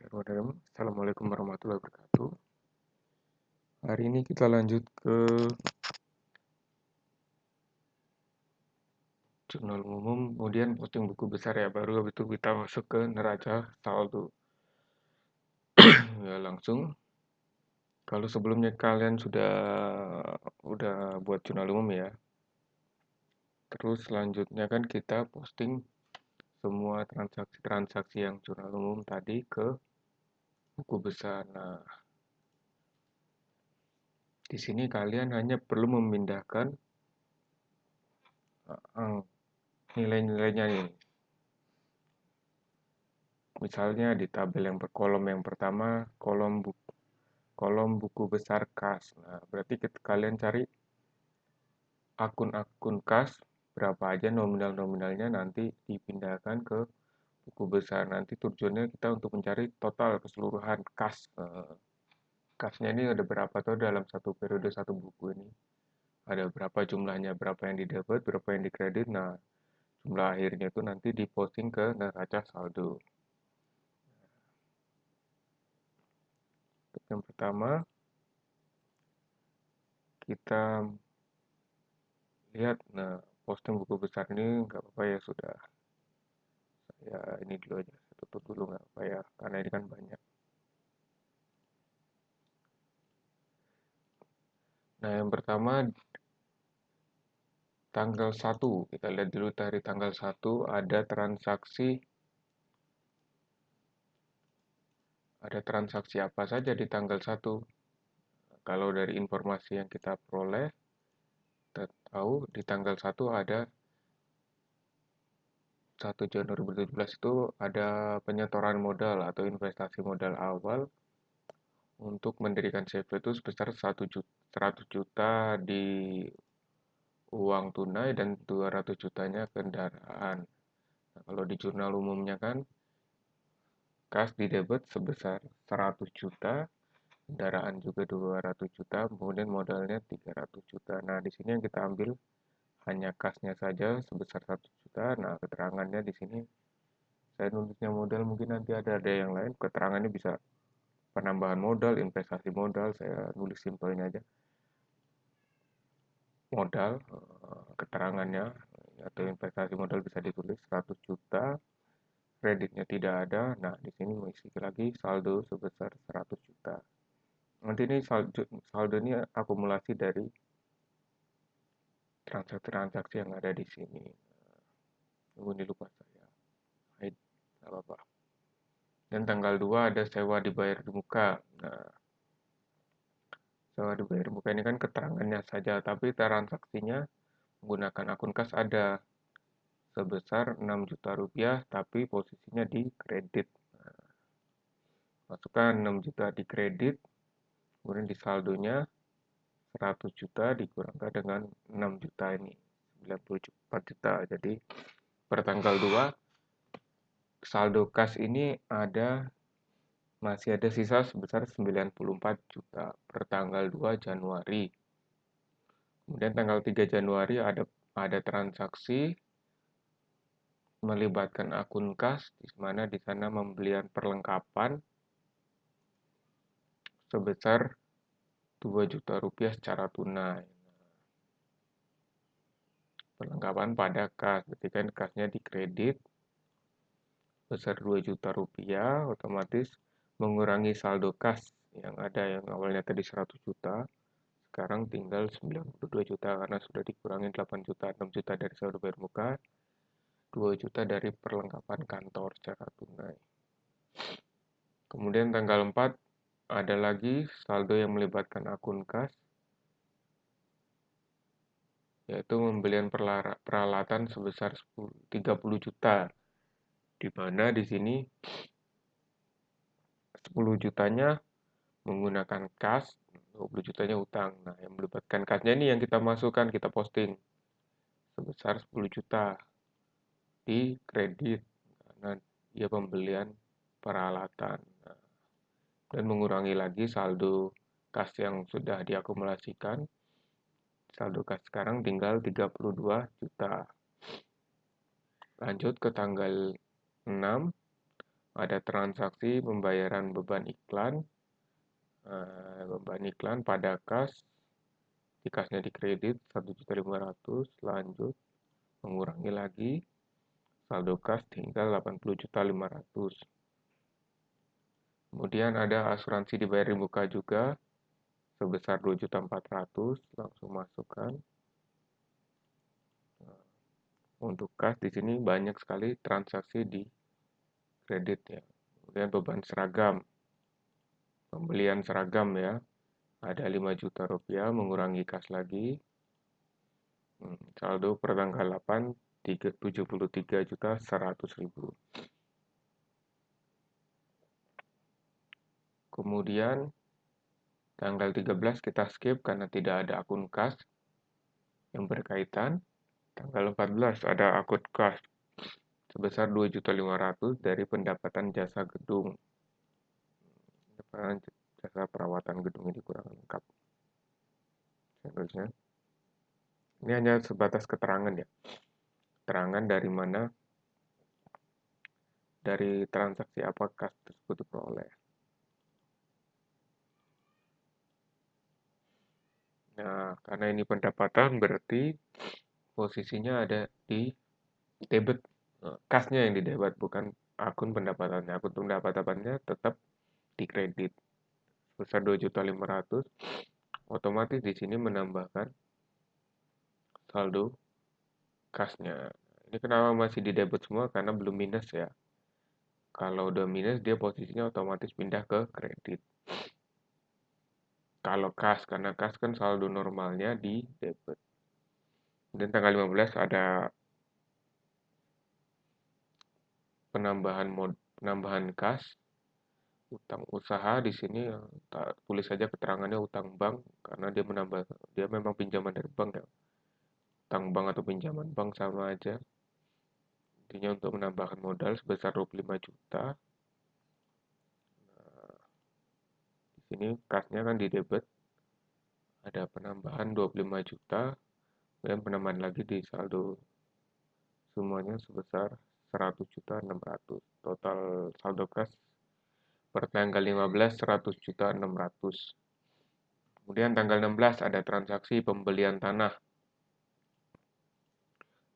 Bismillahirrahmanirrahim. Assalamualaikum warahmatullahi wabarakatuh. Hari ini kita lanjut ke jurnal umum, kemudian posting buku besar ya, baru habis itu kita masuk ke neraca saldo. Ya langsung. Kalau sebelumnya kalian udah buat jurnal umum ya. Terus selanjutnya kan kita posting semua transaksi-transaksi yang jurnal umum tadi ke buku besar. Nah, di sini kalian hanya perlu memindahkan nilai-nilainya nih. Misalnya di tabel yang kolom yang pertama, kolom buku besar kas. Nah, berarti kalian cari akun-akun kas, berapa aja nominal-nominalnya, nanti dipindahkan ke buku besar. Nanti tujuannya kita untuk mencari total keseluruhan kas. Kasnya ini ada berapa tuh dalam satu periode satu buku ini. Ada berapa jumlahnya, berapa yang didebit, berapa yang dikredit. Nah, jumlah akhirnya itu nanti diposting ke neraca saldo. Untuk yang pertama, kita lihat, nah posting buku besar ini nggak apa-apa ya, sudah ya ini dulu aja, saya tutup dulu nggak apa ya, karena ini kan banyak. Nah yang pertama tanggal 1, kita lihat dulu dari tanggal 1 ada transaksi apa saja di tanggal 1. Kalau dari informasi yang kita peroleh, kita tahu di tanggal 1 ada 1 Januari 2017 itu ada penyetoran modal atau investasi modal awal untuk mendirikan CV itu sebesar 100 juta di uang tunai dan 200 jutanya kendaraan. Nah, kalau di jurnal umumnya kan kas di debit sebesar 100 juta, kendaraan juga 200 juta, kemudian modalnya 300 juta. Nah, di sini yang kita ambil hanya kasnya saja sebesar 1 juta. Nah, keterangannya di sini saya nulisnya modal, mungkin nanti ada yang lain. Keterangannya bisa penambahan modal, investasi modal, saya nulis simpelnya aja. Modal, keterangannya atau investasi modal bisa ditulis 100 juta, kreditnya tidak ada. Nah, di sini mengisi lagi saldo sebesar 100 juta. Nanti ini saldo ini akumulasi dari transaksi-transaksi yang ada di sini. Ini lupa saya. Hide, nggak apa-apa. Dan tanggal 2 ada sewa dibayar di muka. Nah, sewa dibayar di muka ini kan keterangannya saja, tapi transaksinya menggunakan akun kas ada sebesar 6 juta rupiah, tapi posisinya di kredit. Masukkan 6 juta di kredit, kemudian di saldonya 100 juta dikurangkan dengan 6 juta ini, 94 juta. Jadi per tanggal 2 saldo kas ini masih ada sisa sebesar 94 juta per tanggal 2 Januari. Kemudian tanggal 3 Januari ada transaksi melibatkan akun kas, di mana di sana pembelian perlengkapan sebesar 2 juta rupiah secara tunai. Perlengkapan pada kas, ketika kasnya dikredit sebesar 2 juta rupiah, otomatis mengurangi saldo kas yang ada, yang awalnya tadi 100 juta, sekarang tinggal 92 juta karena sudah dikurangi 8 juta, 6 juta dari saldo bayar muka, 2 juta dari perlengkapan kantor secara tunai. Kemudian tanggal 4 ada lagi saldo yang melibatkan akun kas, yaitu pembelian peralatan sebesar 30 juta, di mana di sini 10 jutanya menggunakan kas, 20 jutanya utang. Nah, yang melibatkan kasnya ini yang kita masukkan, kita posting sebesar 10 juta di kredit karena dia pembelian peralatan. Nah, dan mengurangi lagi saldo kas yang sudah diakumulasikan. Saldo kas sekarang tinggal 32 juta. Lanjut ke tanggal 6 ada transaksi pembayaran beban iklan pada kas, di kasnya dikredit 1.500.000, lanjut, mengurangi lagi, saldo kas tinggal 80.500.000. Kemudian ada asuransi dibayar di muka juga sebesar 2.400.000, langsung masukkan. Untuk kas di sini banyak sekali transaksi di kredit ya. Kemudian beban seragam, pembelian seragam ya, ada 5 juta rupiah, mengurangi kas lagi. Saldo per tanggal 8, 73.100.000. Kemudian tanggal 13 kita skip karena tidak ada akun kas yang berkaitan. Tanggal 14 ada akun kas sebesar 2.500.000 dari pendapatan jasa gedung. Jasa perawatan gedung ini kurang lengkap. Seterusnya. Ini hanya sebatas keterangan ya. Keterangan dari mana, dari transaksi apa kas tersebut diperoleh. Nah, karena ini pendapatan berarti posisinya ada di debit. Kasnya yang di debit, bukan akun pendapatannya. Akun pendapatannya tetap di kredit sebesar 2.500.000. Otomatis di sini menambahkan saldo kasnya. Ini kenapa masih di debit semua? Karena belum minus ya. Kalau udah minus, dia posisinya otomatis pindah ke kredit. Kalau kas, karena kas kan saldo normalnya di debit. Dan tanggal 15 ada penambahan kas, utang usaha di sini tulis saja keterangannya utang bank karena dia memang pinjaman dari bank ya. Utang bank atau pinjaman bank sama aja. Intinya untuk menambahkan modal sebesar 25 juta. Di sini kasnya kan di debit. Ada penambahan 25 juta dan penambahan lagi di saldo semuanya sebesar 100.600.000. Total saldo kas per tanggal 15 100.600.000. Kemudian tanggal 16 ada transaksi pembelian tanah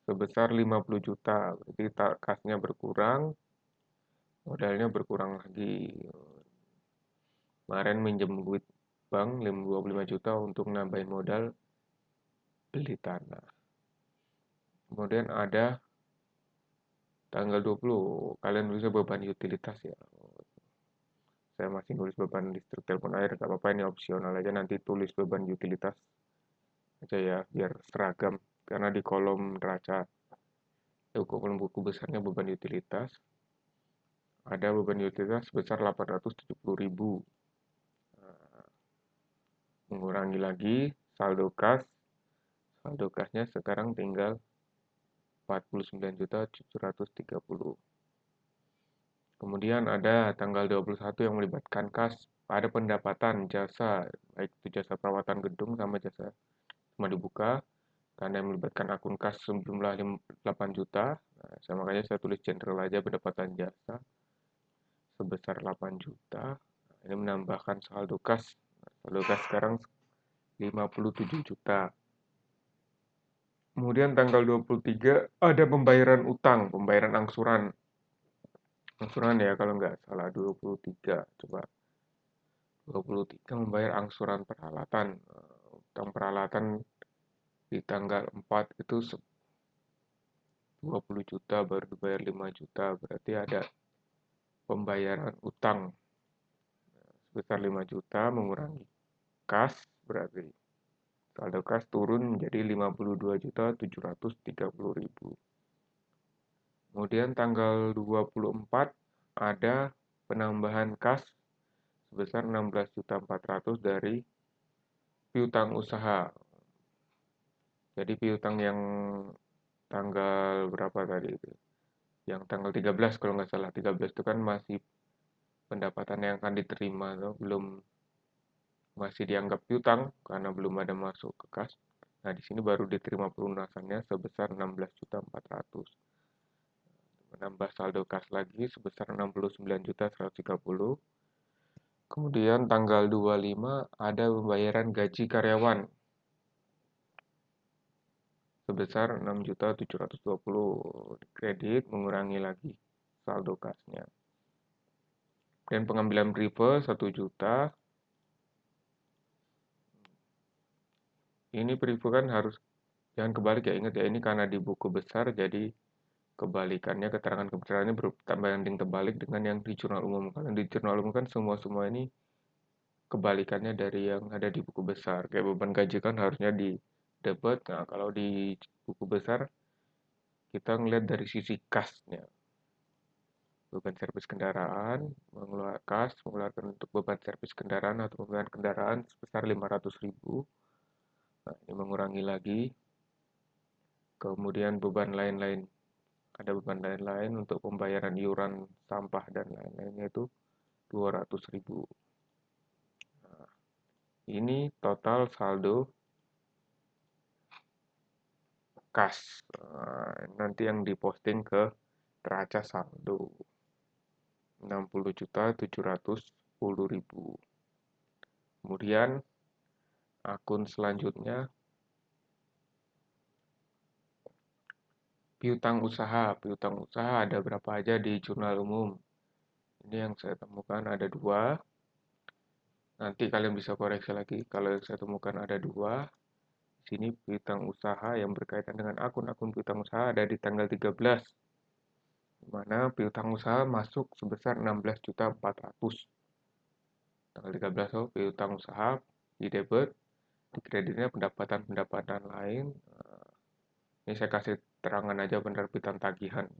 sebesar 50 juta. Jadi kasnya berkurang, modalnya berkurang lagi. Kemarin minjem duit bank 25 juta untuk nambahin modal beli tanah. Kemudian ada tanggal 20, kalian bisa beban utilitas ya. Saya masih nulis beban listrik telepon air, gak apa-apa, ini opsional aja, nanti tulis beban utilitas aja ya, biar seragam. Karena di kolom neraca, kolom buku besarnya beban utilitas, ada beban utilitas sebesar 870.000. Mengurangi lagi saldo kasnya sekarang tinggal 49.730. Kemudian ada tanggal 21 yang melibatkan kas pada pendapatan jasa, baik itu jasa perawatan gedung sama jasa cuma dibuka, karena yang melibatkan akun kas sejumlah 8 juta. Nah, makanya saya tulis general aja pendapatan jasa sebesar 8 juta. Ini menambahkan saldo kas. Saldo kas sekarang 57 juta. Kemudian tanggal 23 ada pembayaran utang, pembayaran angsuran. Angsuran ya kalau nggak salah 23. Coba 23 membayar angsuran peralatan. Utang peralatan di tanggal 4 itu 20 juta baru dibayar 5 juta. Berarti ada pembayaran utang sebesar 5 juta mengurangi kas, berarti saldo kas turun menjadi 52.730.000. Kemudian tanggal 24 ada penambahan kas sebesar 16.400.000 dari piutang usaha. Jadi piutang yang tanggal berapa tadi itu? Yang tanggal 13 kalau nggak salah, 13 itu kan masih pendapatan yang akan diterima, atau belum, masih dianggap piutang karena belum ada masuk ke kas. Nah, di sini baru diterima pelunasannya sebesar 16.400.000. menambah saldo kas lagi sebesar 69.130. Kemudian tanggal 25 ada pembayaran gaji karyawan sebesar 6.720. Kredit mengurangi lagi saldo kasnya. Dan pengambilan prive 1 juta. Ini prive kan harus jangan kebalik ya, ingat ya, ini karena di buku besar jadi kebalikannya keterangan kebenarannya berbanding terbalik dengan yang di jurnal umum. Kalau di jurnal umum kan semua ini kebalikannya dari yang ada di buku besar. Kayak beban gaji kan harusnya di debit. Nah, kalau di buku besar kita ngelihat dari sisi kasnya. Beban servis kendaraan, mengeluarkan untuk beban servis kendaraan atau pembelian kendaraan sebesar 500.000. Nah, ini mengurangi lagi. Kemudian beban lain-lain. Ada beban lain-lain untuk pembayaran iuran sampah dan lain-lainnya itu 200.000. Nah, ini total saldo kas. Nanti yang diposting ke neraca saldo 60.710.000. Kemudian akun selanjutnya piutang usaha. Piutang usaha ada berapa aja di jurnal umum. Ini yang saya temukan ada 2. Nanti kalian bisa koreksi lagi. Kalau yang saya temukan ada 2. Di sini piutang usaha yang berkaitan dengan akun-akun piutang usaha ada di tanggal 13. Di mana piutang usaha masuk sebesar 16.400. Tanggal 13 piutang usaha di debit, di kreditnya pendapatan-pendapatan lain. Ini saya kasih terangan aja penerbitan tagihan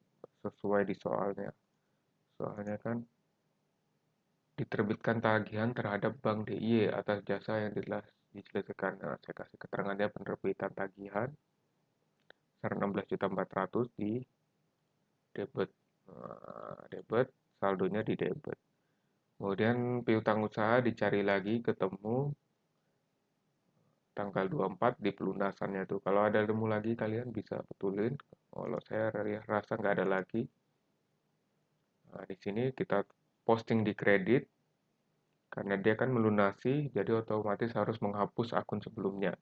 sesuai di soalnya. Soalnya kan diterbitkan tagihan terhadap Bank DIY atas jasa yang diselesaikan. Nah, saya kasih keterangannya penerbitan tagihan sebesar 16.400 di debit. Debit, saldonya di debit. Kemudian piutang usaha dicari lagi, ketemu tanggal 24 di pelunasannya tuh. Kalau ada temu lagi kalian bisa betulin. Kalau saya rasa nggak ada lagi. Nah, di sini kita posting di kredit karena dia kan melunasi, jadi otomatis harus menghapus akun sebelumnya.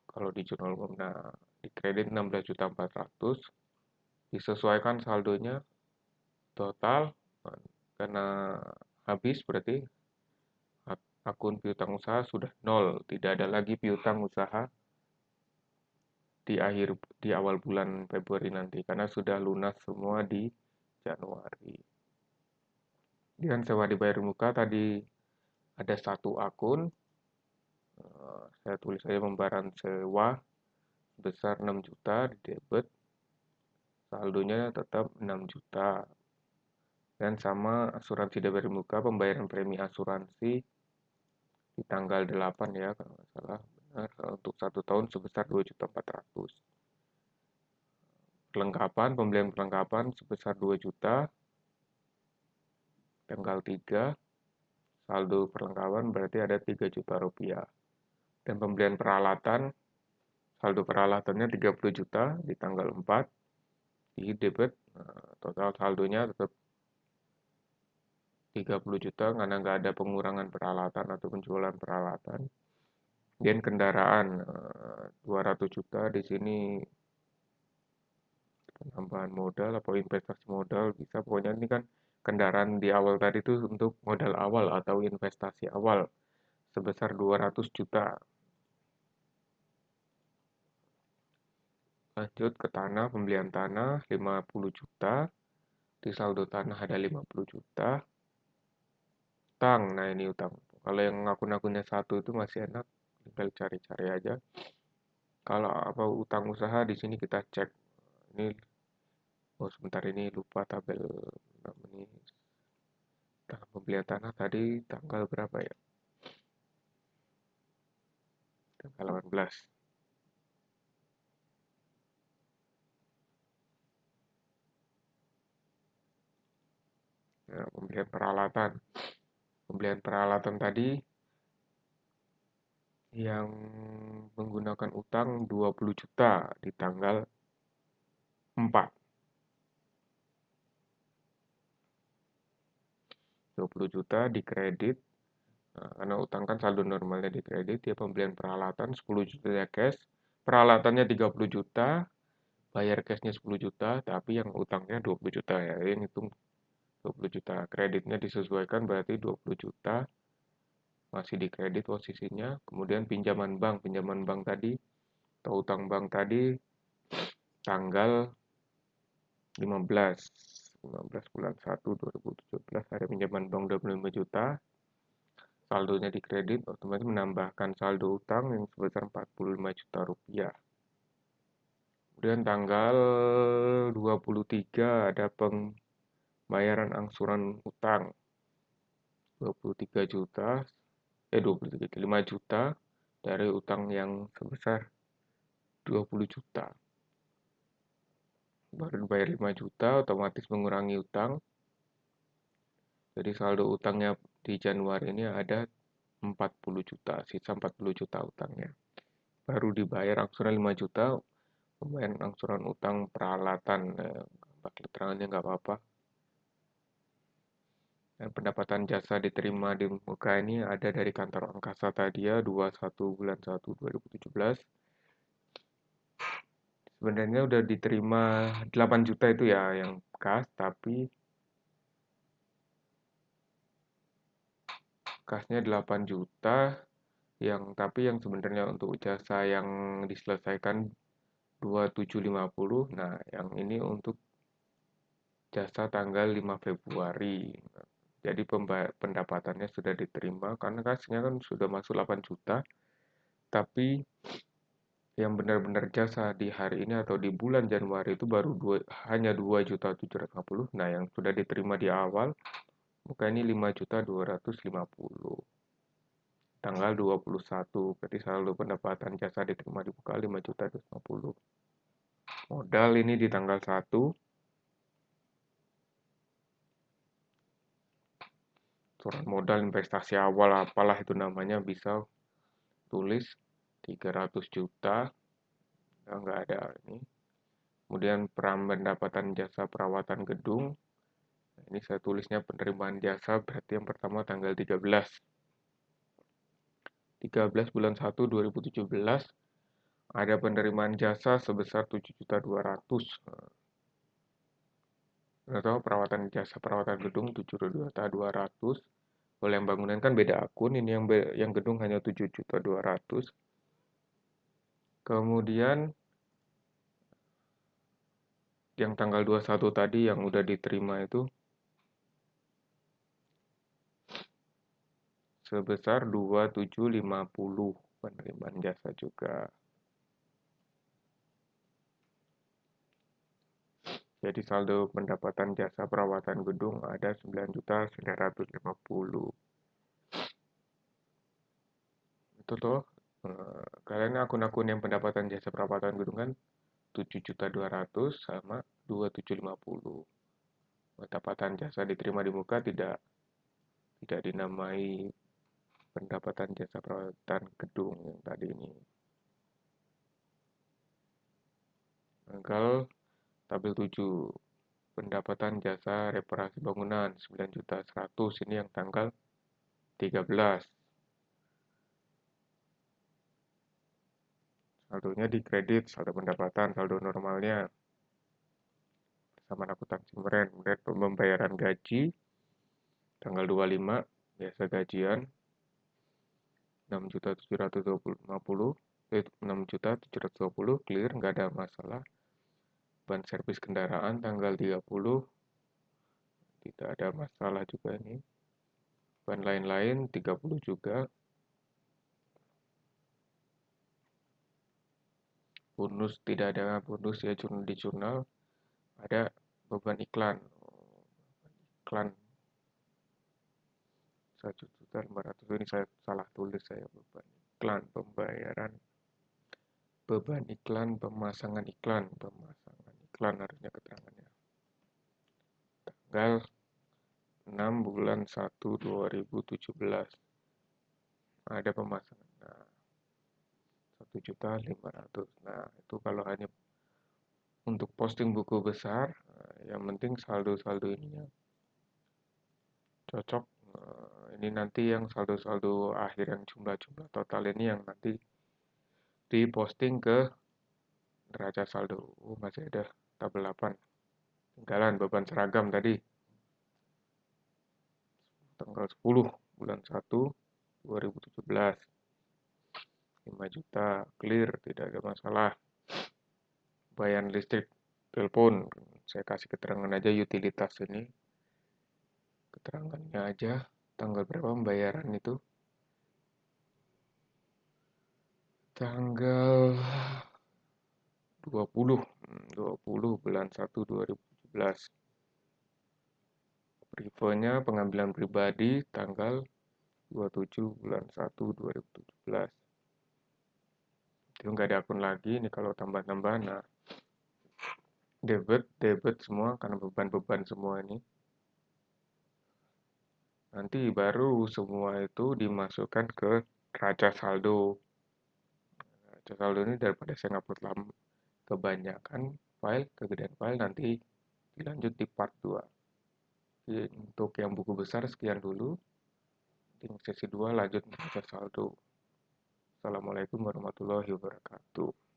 Kalau di jurnal umum, nah di kredit 16.400 disesuaikan saldonya total karena habis berarti akun piutang usaha sudah nol, tidak ada lagi piutang usaha di awal bulan Februari nanti karena sudah lunas semua di Januari. Dan sewa dibayar muka tadi ada 1 akun, saya tulis saja pembayaran sewa sebesar 6 juta di debit, saldonya tetap 6 juta. Dan sama asuransi dibayar muka, pembayaran premi asuransi di tanggal 8 ya kalau nggak salah, benar, untuk 1 tahun sebesar 2.400. Perlengkapan, pembelian perlengkapan sebesar 2 juta, tanggal 3, saldo perlengkapan berarti ada 3 juta rupiah. Dan pembelian peralatan, saldo peralatannya 30 juta di tanggal 4, di debit, total saldonya tetap 30 juta karena nggak ada pengurangan peralatan atau penjualan peralatan. Dan kendaraan 200 juta di sini penambahan modal atau investasi modal bisa, pokoknya ini kan kendaraan di awal tadi itu untuk modal awal atau investasi awal sebesar 200 juta. Lanjut ke tanah, pembelian tanah 50 juta, di saldo tanah ada 50 juta. Utang, nah ini utang. Kalau yang akun-akunnya 1 itu masih enak, tinggal cari-cari aja. Kalau apa utang usaha di sini kita cek. Ini sebentar ini lupa tabel ini. Pembelian tanah tadi tanggal berapa ya? Tanggal 18. Nah, pembelian peralatan. Pembelian peralatan tadi yang menggunakan utang 20 juta di tanggal 4. 20 juta dikredit. Nah, karena utang kan saldo normalnya dikredit, ya pembelian peralatan 10 juta ya cash. Peralatannya 30 juta, bayar cashnya 10 juta, tapi yang utangnya 20 juta ya. Ini hitung 20 juta. Kreditnya disesuaikan berarti 20 juta masih dikredit posisinya. Kemudian pinjaman bank tadi atau utang bank tadi tanggal 15 bulan 1 2017 ada pinjaman bank 25 juta, saldonya dikredit, otomatis menambahkan saldo utang yang sebesar 45 juta rupiah. Kemudian tanggal 23 ada pembayaran angsuran utang 23 juta, 5 juta dari utang yang sebesar 20 juta. Baru bayar 5 juta, otomatis mengurangi utang. Jadi saldo utangnya di Januari ini ada 40 juta, sisa 40 juta utangnya. Baru dibayar angsuran 5 juta, pembayaran angsuran utang peralatan, pakai keterangannya nggak apa-apa. Dan pendapatan jasa diterima di muka ini ada dari kantor angkasa tadi ya, 21 bulan 1 2017. Sebenarnya udah diterima 8 juta itu ya yang kas, tapi kasnya 8 juta tapi yang sebenarnya untuk jasa yang diselesaikan 2750. Nah, yang ini untuk jasa tanggal 5 Februari. Jadi pendapatannya sudah diterima karena kasnya kan sudah masuk 8 juta, tapi yang benar-benar jasa di hari ini atau di bulan Januari itu baru hanya 2.750. Nah, yang sudah diterima di awal muka ini 5.250. Tanggal 21, berarti saldo pendapatan jasa diterima di muka 5.250. Modal ini di tanggal 1. Surat modal investasi awal apalah itu namanya, bisa tulis 300 juta. Nggak ada ini. Kemudian pendapatan jasa perawatan gedung. Ini saya tulisnya penerimaan jasa, berarti yang pertama tanggal 13 bulan 1 2017 ada penerimaan jasa sebesar 7.200. Atau perawatan jasa perawatan gedung 7.200. Kalau yang bangunan kan beda akun, ini yang gedung hanya 7.200. Kemudian yang tanggal 21 tadi yang udah diterima itu sebesar 2.750 penerimaan jasa juga. Jadi saldo pendapatan jasa perawatan gedung ada 9.950. Itu tuh kalian akun-akun yang pendapatan jasa perawatan gedung kan 7.200 sama 2.750. Pendapatan jasa diterima di muka tidak dinamai pendapatan jasa perawatan gedung yang tadi ini. Tanggal tabel 7 pendapatan jasa reparasi bangunan 9.100, ini yang tanggal 13. Saldonya dikredit, saldo pendapatan, saldo normalnya bersama akuntansi meren. Kemudian pembayaran gaji tanggal 25 biasa gajian 6.750, 6.720 clear, nggak ada masalah. Ban servis kendaraan tanggal 30 tidak ada masalah juga ini. Ban lain-lain 30 juga. Bonus tidak ada bonus ya, di jurnal ada beban iklan. Iklan 1.500.000, ini saya salah tulis, saya beban iklan pembayaran beban iklan pemasangan iklan harusnya keterangannya tanggal 6 bulan 1 2017 ada pemasangan. Nah, 1.500.000. Nah, itu kalau hanya untuk posting buku besar, yang penting saldo-saldo ininya cocok Ini nanti yang saldo-saldo akhir yang jumlah-jumlah total ini yang nanti diposting ke neraca saldo. Oh, masih ada tabel 8. Tinggalan beban seragam tadi. Tanggal 10 bulan 1 2017. 5 juta clear, tidak ada masalah. Bayar listrik, telepon. Saya kasih keterangan aja utilitas ini. Keterangannya aja. Tanggal berapa pembayaran itu? Tanggal 20 bulan 1 2017. Refernya pengambilan pribadi tanggal 27 bulan 1 2017. Itu nggak ada akun lagi nih kalau tambah-tambah. Nah, debit semua karena beban-beban semua ini. Nanti baru semua itu dimasukkan ke neraca saldo. Neraca saldo ini daripada saya ngupload lama kebanyakan file, kegedean file nanti dilanjut di part 2. Jadi, untuk yang buku besar sekian dulu. Di sesi 2 lanjut neraca saldo. Assalamualaikum warahmatullahi wabarakatuh.